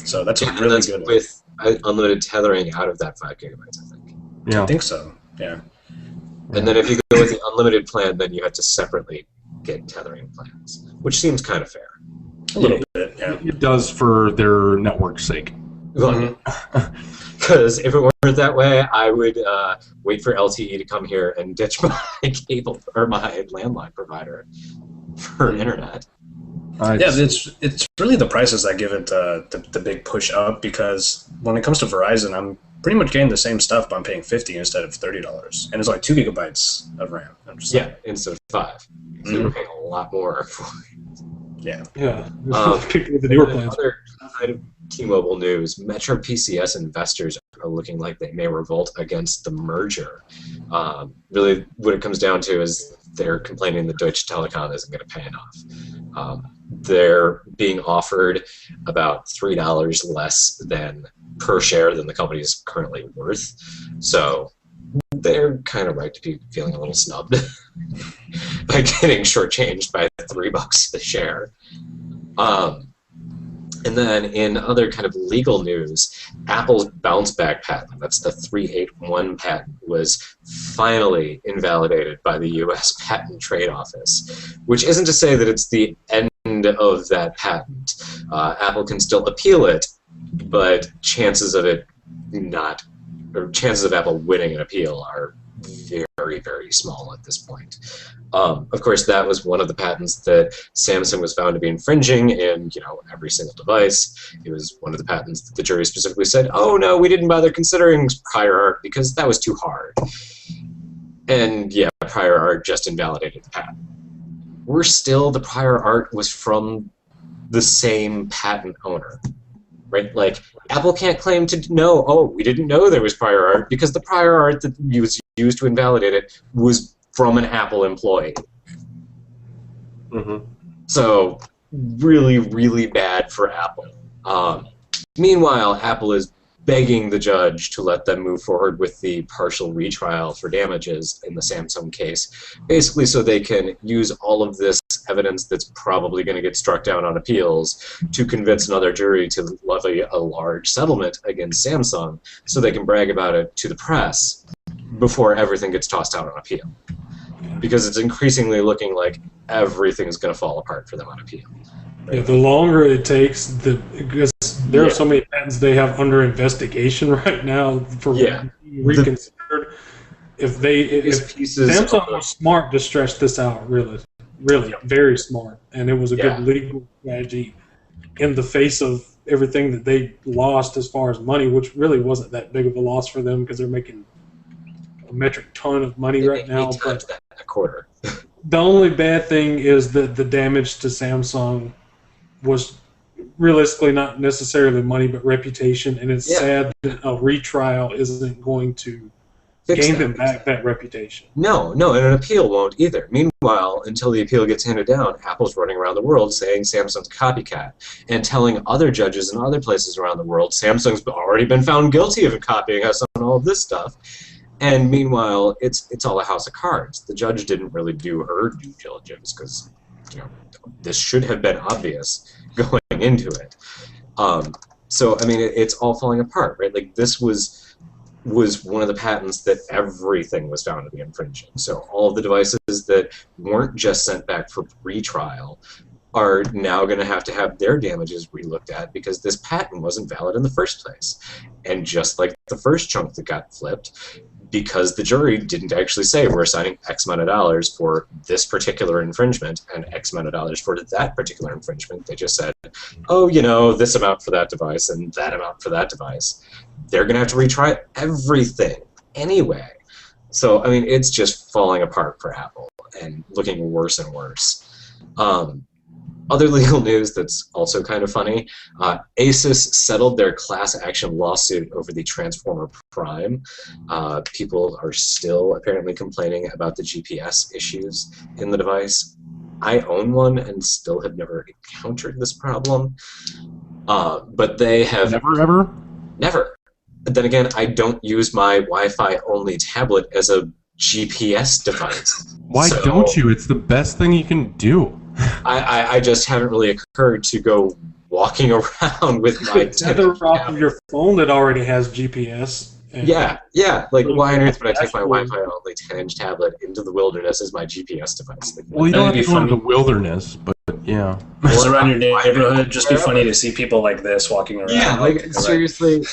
So that's a really good one. With unlimited tethering out of that 5 gigabytes, I think. Yeah. I think so. Yeah. And then if you go with the unlimited plan, then you have to separately get tethering plans, which seems kind of fair. A little bit, yeah. It does for their network's sake. Because if it weren't that way, I would wait for LTE to come here and ditch my cable or my landline provider for internet. It's really the prices that give it the big push up, because when it comes to Verizon, I'm pretty much getting the same stuff, but I'm paying $50 instead of $30, and it's only 2 gigabytes of RAM. Instead of 5. So you're paying a lot more for it. Yeah. People with the newer plans. Other side of T-Mobile news, Metro PCS investors are looking like they may revolt against the merger. Really, what it comes down to is they're complaining that Deutsche Telekom isn't going to pay enough. They're being offered about $3 less than per share than the company is currently worth. So they're kind of right to be feeling a little snubbed by getting shortchanged by $3 a share. And then in other kind of legal news, Apple's bounce back patent, that's the 381 patent, was finally invalidated by the U.S. Patent and Trade Office, which isn't to say that it's the end of that patent. Apple can still appeal it, but chances of Apple winning an appeal are very, very small at this point. Of course, that was one of the patents that Samsung was found to be infringing in, every single device. It was one of the patents that the jury specifically said, "Oh no, we didn't bother considering prior art because that was too hard." And yeah, prior art just invalidated the patent. The prior art was from the same patent owner. Right? Like, Apple can't claim to know, we didn't know there was prior art because the prior art that was used to invalidate it was from an Apple employee. So, really, really bad for Apple. Meanwhile, Apple is begging the judge to let them move forward with the partial retrial for damages in the Samsung case, basically so they can use all of this evidence that's probably going to get struck down on appeals to convince another jury to levy a large settlement against Samsung so they can brag about it to the press before everything gets tossed out on appeal. Because it's increasingly looking like everything's going to fall apart for them on appeal. Yeah, the longer it takes, because there are so many patents they have under investigation right now for reconsidered. If Samsung was smart to stretch this out, really, very smart, and it was a good legal strategy in the face of everything that they lost as far as money, which really wasn't that big of a loss for them because they're making a metric ton of money right now. But that a quarter. The only bad thing is that the damage to Samsung was realistically not necessarily money but reputation, and it's sad that a retrial isn't going to gain them back that reputation. No, and an appeal won't either. Meanwhile, until the appeal gets handed down, Apple's running around the world saying Samsung's a copycat and telling other judges in other places around the world Samsung's already been found guilty of copying us on all of this stuff. And meanwhile, it's all a house of cards. The judge didn't really do her due diligence because this should have been obvious going into it. So I mean, it's all falling apart, right? Like, this was one of the patents that everything was found to be infringing. So all of the devices that weren't just sent back for retrial are now going to have their damages relooked at because this patent wasn't valid in the first place. And just like the first chunk that got flipped, because the jury didn't actually say we're assigning X amount of dollars for this particular infringement and X amount of dollars for that particular infringement, they just said, this amount for that device and that amount for that device. They're going to have to retry everything anyway. So, I mean, it's just falling apart for Apple and looking worse and worse. Other legal news that's also kind of funny, Asus settled their class action lawsuit over the Transformer Prime. People are still apparently complaining about the GPS issues in the device. I own one and still have never encountered this problem. But they have... Never, ever? Never. But then again, I don't use my Wi-Fi only tablet as a GPS device. Why don't you? It's the best thing you can do. I just haven't really occurred to go walking around with my tether off of your phone that already has GPS. Yeah. Like, why on earth would I take my Wi-Fi only 10-inch tablet into the wilderness as my GPS device? Like, well, you don't have to go into the wilderness, but yeah. Just around your neighborhood, just be funny to see people like this walking around. Yeah, like seriously.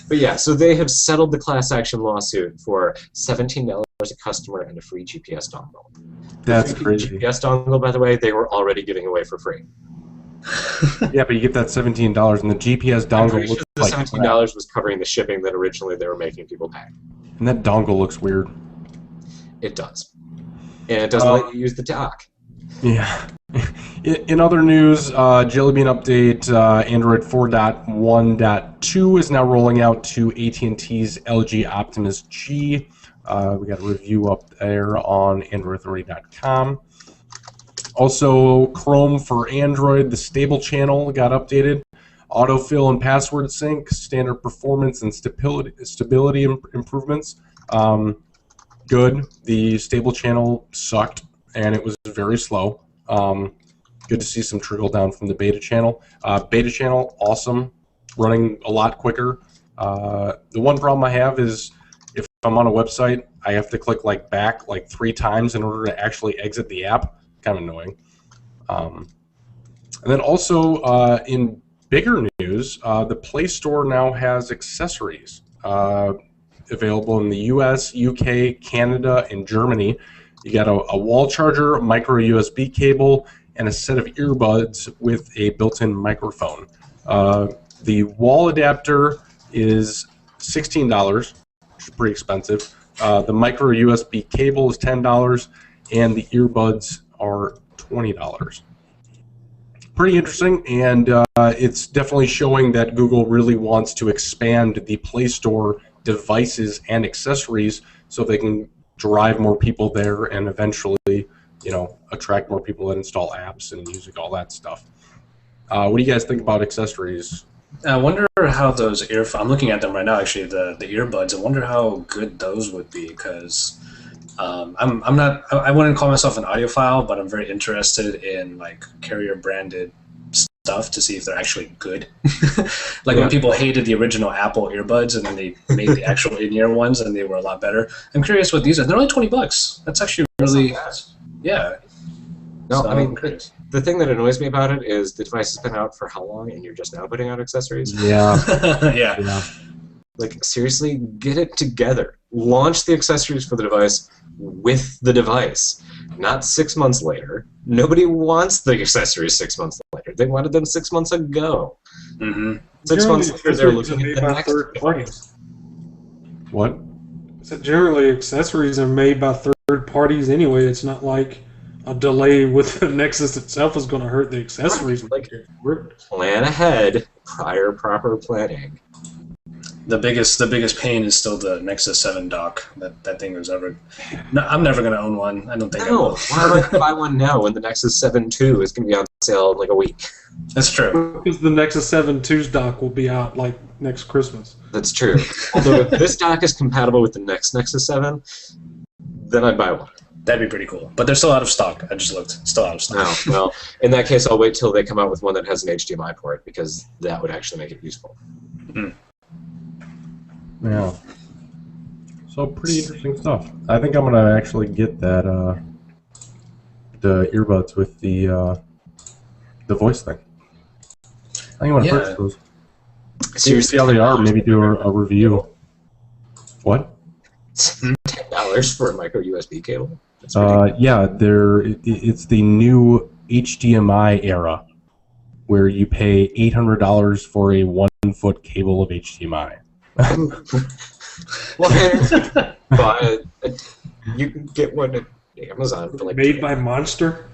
But yeah, so they have settled the class action lawsuit for $17 a customer and a free GPS dongle. That's crazy. GPS dongle, by the way, they were already giving away for free. Yeah, but you get that $17, and the GPS dongle looks the like $17 was covering the shipping that originally they were making people pay. And that dongle looks weird. It does. And it doesn't let you use the dock. Yeah. In other news, Jelly Bean update, Android 4.1.2 is now rolling out to AT&T's LG Optimus G. We got a review up there on AndroidAuthority.com. Also, Chrome for Android, the stable channel got updated. Autofill and password sync, standard performance and stability improvements. Good. The stable channel sucked, and it was very slow. Good to see some trickle down from the beta channel. Beta channel, awesome. Running a lot quicker. The one problem I have is if I'm on a website, I have to click back 3 times in order to actually exit the app. Kind of annoying. And then also in bigger news, the Play Store now has accessories available in the US, UK, Canada, and Germany. You got a wall charger, micro USB cable, and a set of earbuds with a built-in microphone. The wall adapter is $16, which is pretty expensive. The micro USB cable is $10, and the earbuds are $20. Pretty interesting, and it's definitely showing that Google really wants to expand the Play Store devices and accessories so they can drive more people there and eventually, attract more people that install apps and music, all that stuff. What do you guys think about accessories? I wonder how those earphones, I'm looking at them right now, actually, the earbuds. I wonder how good those would be, because I wouldn't call myself an audiophile, but I'm very interested in carrier branded stuff to see if they're actually good. When people hated the original Apple earbuds and then they made the actual in-ear ones and they were a lot better. I'm curious what these are. They're only $20. That's actually really, yeah. No, so I mean, the thing that annoys me about it is the device has been out for how long and you're just now putting out accessories? Yeah. Yeah. Seriously, get it together. Launch the accessories for the device with the device, not 6 months later. Nobody wants the accessories 6 months later. They wanted them 6 months ago. Mm-hmm. 6 months later, they're looking at the next device. What? So generally, accessories are made by third parties anyway. It's not like a delay with the Nexus itself is going to hurt the accessories. Plan ahead, prior proper planning. The biggest pain is still the Nexus 7 dock. That thing was ever. No, I'm never going to own one. I don't think I will. Why would I buy one now when the Nexus 7 II is going to be on sale in a week? That's true. Because the Nexus 7 II's dock will be out next Christmas. That's true. Although if this dock is compatible with the next Nexus 7, then I'd buy one. That'd be pretty cool. But they're still out of stock. I just looked. Still out of stock. Oh, well, in that case, I'll wait till they come out with one that has an HDMI port, because that would actually make it useful. Mm. Yeah. So pretty interesting stuff. I think I'm gonna actually get that the earbuds with the voice thing. I think I'm gonna purchase those. Seriously, See how they are. Maybe do a review. What? $10 for a micro USB cable? Yeah, it's the new HDMI era, where you pay $800 for a 1-foot cable of HDMI. Well, but you can get one at Amazon for Made by Monster?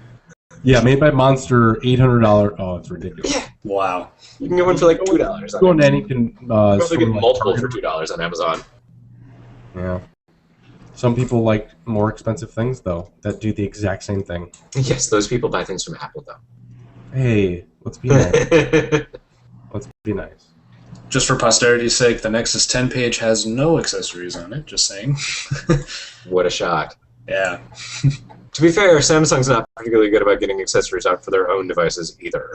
Yeah, made by Monster, $800. Oh, it's ridiculous. Yeah. Wow. You can get one for like $2. Go on any can. You can probably get like multiple for Target. $2 on Amazon. Yeah. Some people like more expensive things though that do the exact same thing. Yes, those people buy things from Apple though. Hey, let's be nice. Let's be nice. Just for posterity's sake, the Nexus 10 page has no accessories on it, just saying. What a shock. Yeah. To be fair, Samsung's not particularly good about getting accessories out for their own devices either.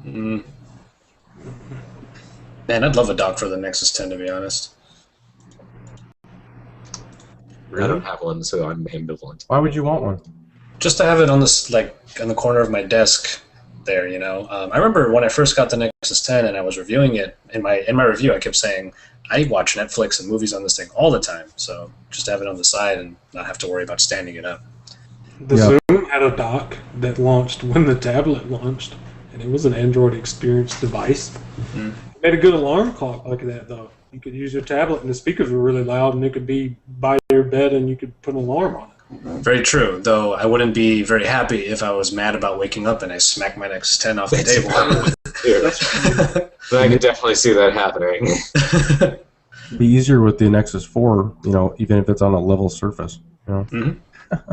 Mm. Man, I'd love a dock for the Nexus 10, to be honest. I don't have one, so I'm ambivalent. Why would you want one? Just to have it on this, like, on the corner of my desk there, you know. I remember when I first got the Nexus 10 and I was reviewing it, in my review I kept saying, I watch Netflix and movies on this thing all the time, so just to have it on the side and not have to worry about standing it up. The Zoom had a dock that launched when the tablet launched, and it was an Android experience device. Mm. It made a good alarm clock like that, though. You could use your tablet, and the speakers were really loud, and it could be by your bed, and you could put an alarm on it. Very true, though I wouldn't be very happy if I was mad about waking up and I smacked my Nexus 10 off the table. I can definitely see that happening. It'd be easier with the Nexus 4, you know, even if it's on a level surface. You know? Mm-hmm.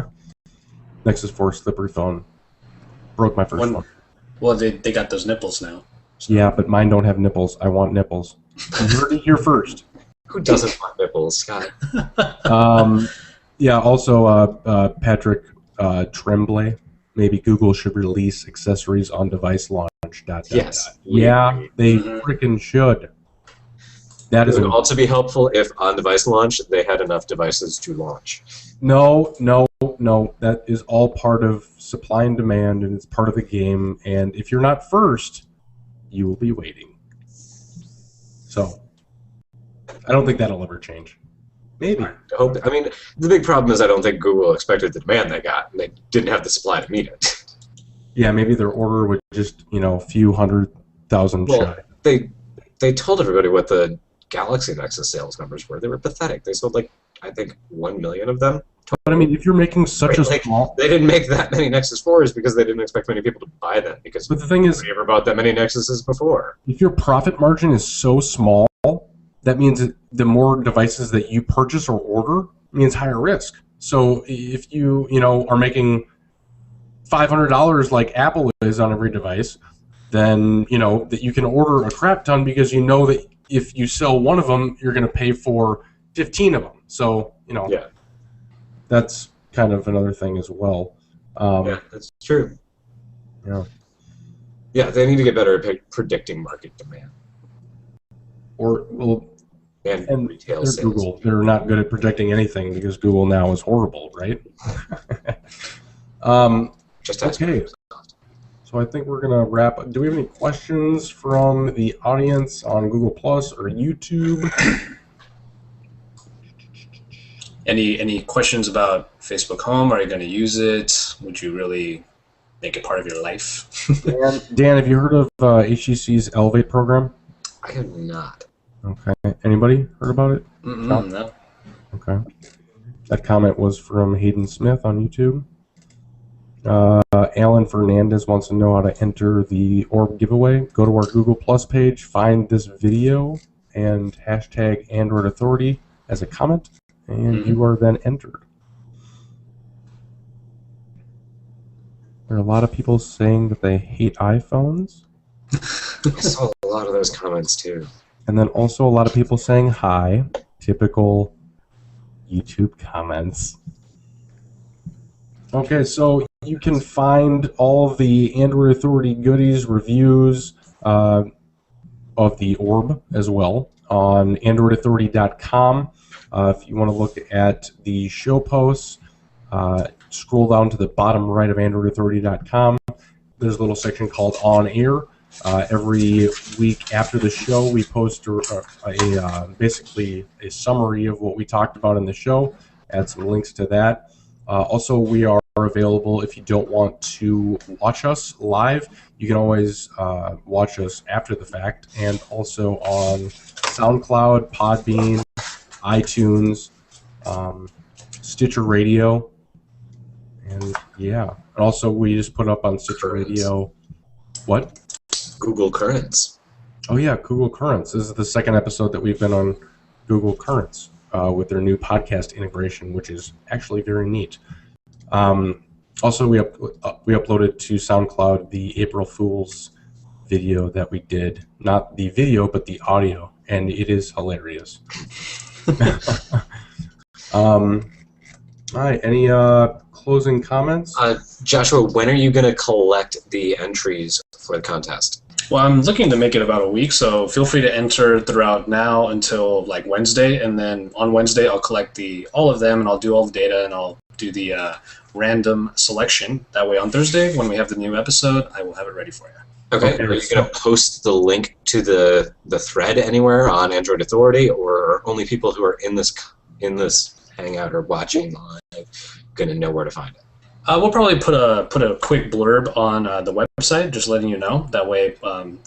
Nexus 4 slippery phone. Broke my first one. Well, they got those nipples now. So. Yeah, but mine don't have nipples. I want nipples. You heard it here first. Who doesn't want nipples, Scott? Yeah, also, Patrick Tremblay, maybe Google should release accessories on device launch. Yes. Yeah, they freaking should. That It is would also be helpful if on device launch they had enough devices to launch. No. That is all part of supply and demand, and it's part of the game. And if you're not first, you will be waiting. So, I don't think that'll ever change. Maybe. I mean, the big problem is I don't think Google expected the demand they got, and they didn't have the supply to meet it. Yeah, maybe their order would just, you know, a few 100,000 Well, shy. they told everybody what the Galaxy Nexus sales numbers were. They were pathetic. They sold, like, I think 1 million of them. But I mean, if you're making such a small... They didn't make that many Nexus 4s because they didn't expect many people to buy them, because But the thing is, nobody ever bought that many Nexuses before. if your profit margin is so small, that means that the more devices that you purchase or order means higher risk. So if you know, are making $500 like Apple is on every device, then, you know, that you can order a crap ton because you know that if you sell one of them, you're going to pay for 15 of them. So, you know, Yeah. that's kind of another thing as well. Yeah, that's true. Yeah. Yeah, they need to get better at predicting market demand Or, well, and retail they're sales. Google. They're not good at predicting anything because Google now is horrible, right? Just ask Okay. Microsoft. So I think we're gonna wrap up. Do we have any questions from the audience on Google Plus or YouTube? Any questions about Facebook Home? Are you going to use it? Would you really make it part of your life? Dan, have you heard of HTC's Elevate program? I have not. Okay. Anybody heard about it? No. Okay. That comment was from Hayden Smith on YouTube. Alan Fernandez wants to know how to enter the orb giveaway. Go to our Google Plus page, find this video, and hashtag Android Authority as a comment, and you are then entered. There are a lot of people saying that they hate iPhones, I saw a lot of those comments too. and then also a lot of people saying hi. Typical YouTube comments. Okay, so you can find all of the Android Authority goodies, reviews of the orb as well on AndroidAuthority.com. If you want to look at the show posts, scroll down to the bottom right of AndroidAuthority.com. There's a little section called On Air. Every week after the show, we post basically a summary of what we talked about in the show, add some links to that. Also, we are available if you don't want to watch us live. You can always watch us after the fact, and also on SoundCloud, Podbean, iTunes, Stitcher Radio, and And yeah, and also we just put up on Stitcher Radio. What? Google Currents. Oh yeah, Google Currents. This is the second episode that we've been on Google Currents with their new podcast integration, which is actually very neat. Also, we uploaded to SoundCloud the April Fool's video that we did. Not the video, but the audio, and it is hilarious. All right, any closing comments? Joshua, when are you going to collect the entries for the contest? Well, I'm looking to make it about a week, so feel free to enter throughout now until like Wednesday, and then on Wednesday I'll collect all of them, and I'll do all the data, and I'll do the random selection. That way on Thursday, when we have the new episode, I will have it ready for you. Okay. Are you going to post the link to the thread anywhere on Android Authority, or are only people who are in this hangout or watching live going to know where to find it? We'll probably put a quick blurb on the website, just letting you know. That way,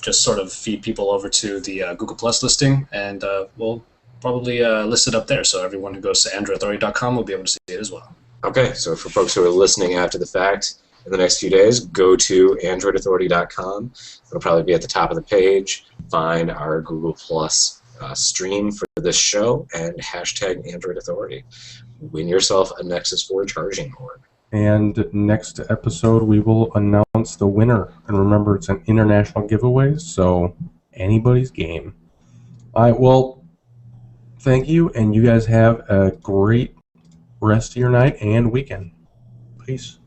just sort of feed people over to the Google Plus listing, and we'll probably list it up there. So everyone who goes to androidauthority.com will be able to see it as well. Okay, so for folks who are listening after the fact, in the next few days, go to androidauthority.com. It'll probably be at the top of the page. Find our Google Plus stream for this show and hashtag Android Authority. Win yourself a Nexus 4 charging orb. And next episode, we will announce the winner. And remember, it's an international giveaway, so anybody's game. All right, well, thank you, and you guys have a great rest of your night and weekend. Peace.